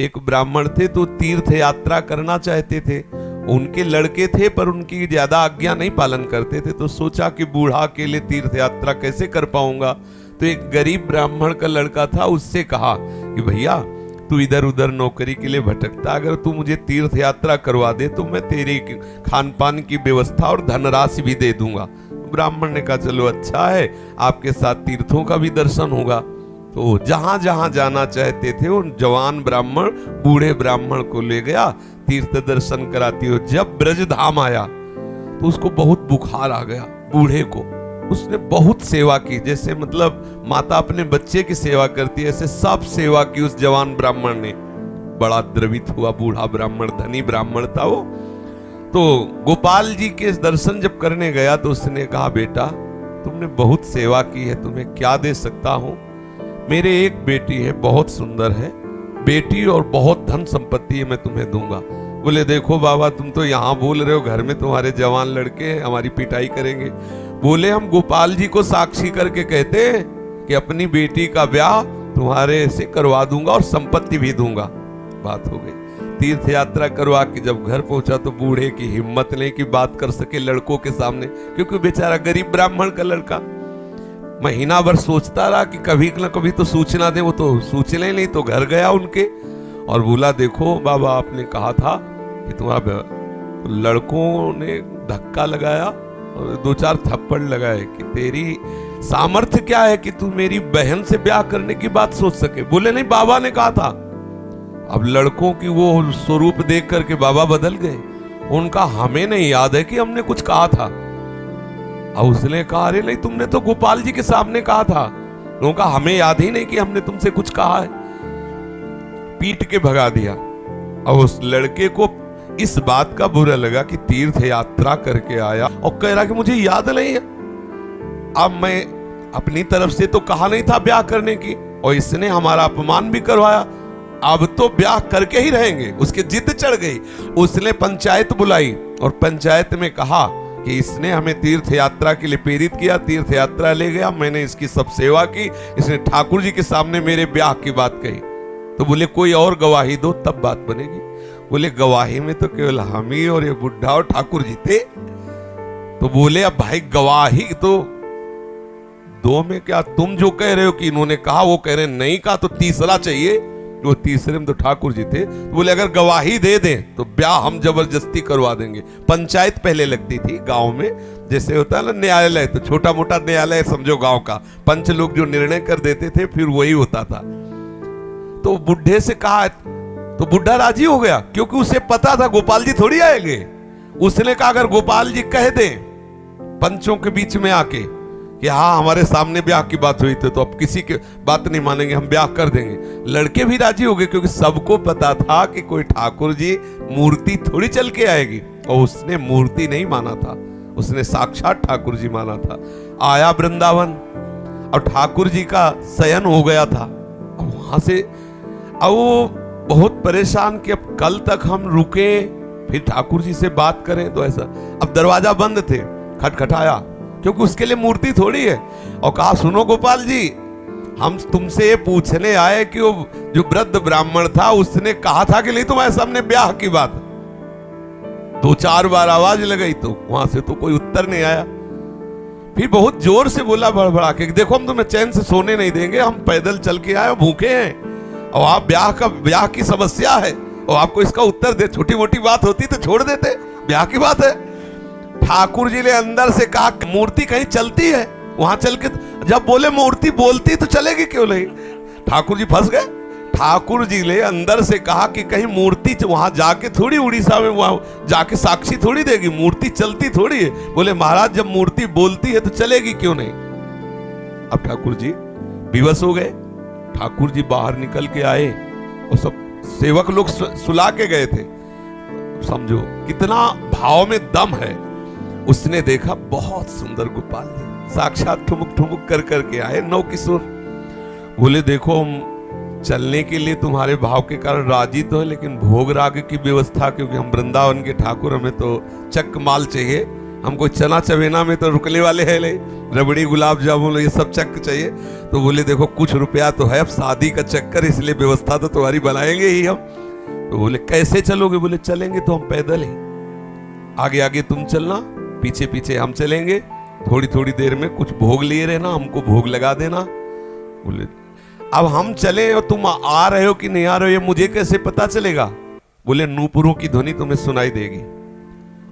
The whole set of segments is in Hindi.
एक ब्राह्मण थे तो तीर्थ यात्रा करना चाहते थे। उनके लड़के थे पर उनकी ज्यादा आज्ञा नहीं पालन करते थे, तो सोचा कि बूढ़ा के लिए तीर्थ यात्रा कैसे कर पाऊंगा। तो एक गरीब ब्राह्मण का लड़का था, उससे कहा कि भैया तू इधर उधर नौकरी के लिए भटकता, अगर तू मुझे तीर्थ यात्रा करवा दे तो मैं तेरी खान पान की व्यवस्था और धनराशि भी दे दूंगा। ब्राह्मण ने कहा चलो अच्छा है, आपके साथ तीर्थों का भी दर्शन होगा। तो जहां जहां जाना चाहते थे उन जवान ब्राह्मण बूढ़े ब्राह्मण को ले गया, तीर्थ दर्शन कराती हो। जब ब्रज धाम आया तो उसको बहुत बुखार आ गया बूढ़े को। उसने बहुत सेवा की, जैसे मतलब माता अपने बच्चे की सेवा करती है, ऐसे सब सेवा की उस जवान ब्राह्मण ने। बड़ा द्रवित हुआ बूढ़ा ब्राह्मण, धनी ब्राह्मण था वो। तो गोपाल जी के दर्शन जब करने गया तो उसने कहा बेटा तुमने बहुत सेवा की है, तुम्हें क्या दे सकता हूं? मेरे एक बेटी है, बहुत सुंदर है बेटी और बहुत धन संपत्ति है, मैं तुम्हें दूंगा। बोले देखो बाबा तुम तो यहाँ बोल रहे हो, घर में तुम्हारे जवान लड़के हैं, हमारी पिटाई करेंगे। बोले हम गोपाल जी को साक्षी करके कहते हैं कि अपनी बेटी का ब्याह तुम्हारे से करवा दूंगा और संपत्ति भी दूंगा। बात हो गई। तीर्थ यात्रा करवा के जब घर पहुंचा तो बूढ़े की हिम्मत नहीं कि बात कर सके लड़कों के सामने, क्योंकि बेचारा गरीब ब्राह्मण का लड़का। महीना भर सोचता रहा कि कभी न कभी तो सूचना दे, वो तो सूचना नहीं। तो घर गया उनके और बोला देखो बाबा आपने कहा था कि तुम्हारा, लड़कों ने धक्का लगाया और 2-4 थप्पड़ लगाए कि तेरी सामर्थ्य क्या है कि तू मेरी बहन से ब्याह करने की बात सोच सके। बोले नहीं बाबा ने कहा था। अब लड़कों की वो स्वरूप देख करके बाबा बदल गए। उनका हमें नहीं याद है कि हमने कुछ कहा था। अब उसने कहा अरे नहीं तुमने तो गोपाल जी के सामने कहा था। उनका हमें याद ही नहीं कि हमने तुमसे कुछ कहा है। पीट के भगा दिया। अब उस लड़के को इस बात का बुरा लगा कि तीर्थ यात्रा करके आया और कह रहा कि मुझे याद नहीं है। अब मैं अपनी तरफ से तो कहा नहीं था ब्याह करने की, और इसने हमारा अपमान भी करवाया, अब तो ब्याह करके ही रहेंगे। उसके जिद चढ़ गई। उसने पंचायत बुलाई और पंचायत में कहा कि इसने हमें तीर्थ यात्रा के लिए प्रेरित किया, तीर्थ यात्रा ले गया, मैंने इसकी सब सेवा की, इसने ठाकुर जी के सामने मेरे ब्याह की बात कही। तो बोले कोई और गवाही दो तब बात बनेगी। बोले गवाही में तो केवल हम ही और ये बुढ़ा और ठाकुर जी थे। तो बोले अब भाई गवाही तो दो में क्या, तुम जो कह रहे हो कि इन्होंने कहा वो कह रहे नहीं कहा, तो तीसरा चाहिए। वो तीसरे में तो ठाकुर जी थे। तो बोले अगर गवाही दे दें तो ब्याह हम जबरदस्ती करवा देंगे। पंचायत पहले लगती थी गांव में, जैसे होता है ना न्यायालय, तो छोटा मोटा न्यायालय समझो गांव का। पंच लोग जो निर्णय कर देते थे फिर वही होता था। तो बुढ़े से कहा तो बुढ़ा राजी हो गया, क्योंकि उसे पता था गोपाल जी थोड़ी आएंगे। उसने कहा अगर गोपाल जी कह दें पंचों के बीच में आके कि हाँ हमारे सामने ब्याह की बात हुई थी, तो अब किसी की बात नहीं मानेंगे, हम ब्याह कर देंगे। लड़के भी राजी हो गए, क्योंकि सबको पता था कि कोई ठाकुर जी मूर्ति थोड़ी चल के आएगी। और उसने मूर्ति नहीं माना था, उसने साक्षात ठाकुर जी माना था। आया वृंदावन और ठाकुर जी का शयन हो गया था। अब वहां से अब वो बहुत परेशान कि अब कल तक हम रुके फिर ठाकुर जी से बात करें, तो ऐसा। अब दरवाजा बंद थे, खटखटाया, क्योंकि उसके लिए मूर्ति थोड़ी है, और कहा सुनो गोपाल जी हम तुमसे ये पूछने आए कि वो जो वृद्ध ब्राह्मण था उसने कहा था कि नहीं तुम्हारे सामने ब्याह की बात। 2-4 बार आवाज लगाई तो वहां से तो कोई उत्तर नहीं आया। फिर बहुत जोर से बोला बड़बड़ा के देखो हम तुम्हें चैन से सोने नहीं देंगे, हम पैदल चल के आए, भूखे हैं, और आप ब्याह की समस्या है और आपको इसका उत्तर दे। छोटी मोटी बात होती तो छोड़ देते, ब्याह की बात है। ठाकुर जी ने अंदर से कहा मूर्ति कहीं चलती है, वहां चल के जब बोले मूर्ति बोलती तो चलेगी क्यों नहीं। ठाकुर जी फंस गए। ठाकुर जी ने अंदर से कहा कि कहीं मूर्ति वहां जाके थोड़ी उड़ीसा में वहां जाके साक्षी थोड़ी देगी, मूर्ति चलती थोड़ी है। बोले महाराज जब मूर्ति बोलती है तो चलेगी क्यों नहीं। अब ठाकुर जी विवश हो गए। ठाकुर जी बाहर निकल के आए और सब सेवक लोग सुला के गए थे। समझो कितना भाव में दम है। उसने देखा बहुत सुंदर गोपाल जी साक्षात ठुमुक ठुमुक कर करके आए, नौ किशोर। बोले देखो हम चलने के लिए तुम्हारे भाव के कारण राजी तो है, लेकिन भोग राग की व्यवस्था, क्योंकि हम वृंदावन के ठाकुर, हमें तो चक माल चाहिए, हमको चना चवेना में तो रुकने वाले हैं ले, रबड़ी गुलाब जामुन ये सब चक्कर चाहिए। तो बोले देखो कुछ रुपया तो है, अब शादी का चक्कर, इसलिए व्यवस्था तो तुम्हारी बनाएंगे ही हम। तो बोले कैसे चलोगे? बोले चलेंगे तो हम पैदल ही, आगे आगे तुम चलना, पीछे पीछे हम चलेंगे, थोड़ी थोड़ी देर में कुछ भोग लिए रहना, हमको भोग लगा देना। बोले अब हम चले और तुम आ रहे हो कि नहीं आ रहे हो ये मुझे कैसे पता चलेगा? बोले नूपुरों की ध्वनि तुम्हें सुनाई देगी,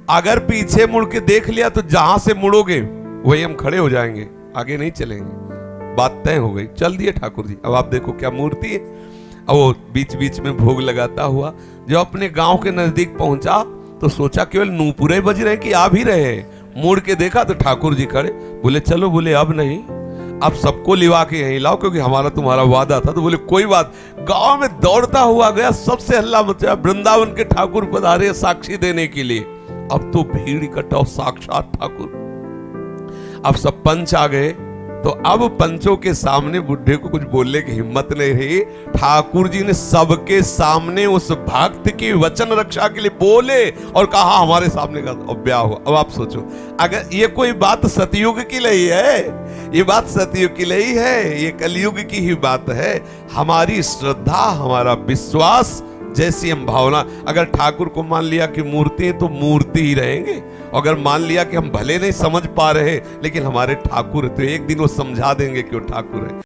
अगर पीछे मुड़ के देख लिया तो जहां से मुड़ोगे वही हम खड़े हो जाएंगे, आगे नहीं चलेंगे। बात तय हो गई, चल दिए ठाकुर जी। अब आप देखो क्या मूर्ति है। अब वो बीच बीच में भोग लगाता हुआ जब अपने गांव के नजदीक पहुंचा तो सोचा केवल नूपुरे बज रहे कि आ भी रहे हैं। मुड़ के देखा तो ठाकुर जी खड़े। बोले चलो, बोले अब नहीं, अब सबको लिवा के यहीं लाओ क्योंकि हमारा तुम्हारा वादा था। तो बोले कोई बात। गांव में दौड़ता हुआ गया, सबसे हल्ला मचा, वृंदावन के ठाकुर पधारे साक्षी देने के लिए। अब तो भीड़ इकट्ठा, साक्षात ठाकुर। अब सब पंच आ गए, तो अब पंचों के सामने बुढ़े को कुछ बोलने की हिम्मत नहीं रही। ठाकुर जी ने सबके सामने उस भक्त की वचन रक्षा के लिए बोले और कहा हमारे सामने का ब्याह हुआ। अब आप सोचो, अगर ये कोई बात सतयुग की नहीं है, ये बात सतयुग की नहीं है, ये कलयुग की ही बात है। हमारी श्रद्धा, हमारा विश्वास, जैसी हम भावना, अगर ठाकुर को मान लिया कि मूर्ति है तो मूर्ति ही रहेंगे, अगर मान लिया कि हम भले नहीं समझ पा रहे लेकिन हमारे ठाकुर है तो एक दिन वो समझा देंगे कि वो ठाकुर है।